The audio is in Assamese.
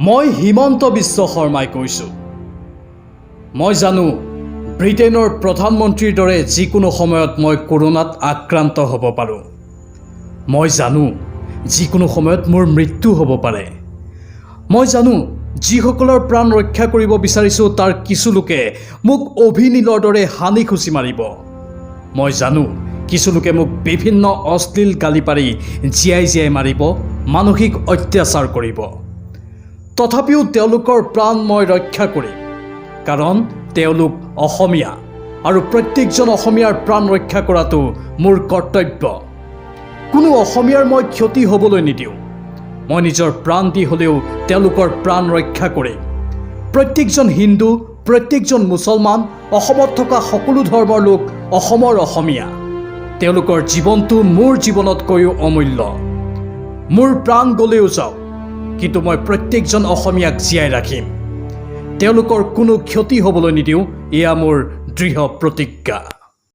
মই হিমন্ত বিশ্ব শৰ্মাই কৈছোঁ। মই জানো ব্ৰিটেইনৰ প্ৰধানমন্ত্ৰীৰ দৰে যিকোনো সময়ত মই কৰোনাত আক্ৰান্ত হ'ব পাৰোঁ। মই জানো যিকোনো সময়ত মোৰ মৃত্যু হ'ব পাৰে। মই জানো যিসকলৰ প্ৰাণ ৰক্ষা কৰিব বিচাৰিছোঁ তাৰ কিছু লোকে মোক অভিনীলৰ দৰে হানি খুচি মাৰিব। মই জানো কিছু লোকে মোক বিভিন্ন অশ্লীল গালি পাৰি জীয়াই মাৰিব, মানসিক অত্যাচাৰ কৰিব। তথাপিও তেওঁলোকৰ প্ৰাণ মই ৰক্ষা কৰিম, কাৰণ তেওঁলোক অসমীয়া আৰু প্ৰত্যেকজন অসমীয়াৰ প্ৰাণ ৰক্ষা কৰাটো মোৰ কৰ্তব্য। কোনো অসমীয়াৰ মই ক্ষতি হ'বলৈ নিদিওঁ। মই নিজৰ প্ৰাণ দি হ'লেও তেওঁলোকৰ প্ৰাণ ৰক্ষা কৰিম। প্ৰত্যেকজন হিন্দু, প্ৰত্যেকজন মুছলমান, অসমত থকা সকলো ধৰ্মৰ লোক অসমৰ অসমীয়া। তেওঁলোকৰ জীৱনটো মোৰ জীৱনতকৈও অমূল্য। মোৰ প্ৰাণ গ'লেও যাওক, কিন্তু মই প্ৰত্যেকজন অসমীয়াক জীয়াই ৰাখিম। তেওঁলোকৰ কোনো ক্ষতি হ'বলৈ নিদিওঁ, এয়া মোৰ দৃঢ় প্ৰতিজ্ঞা।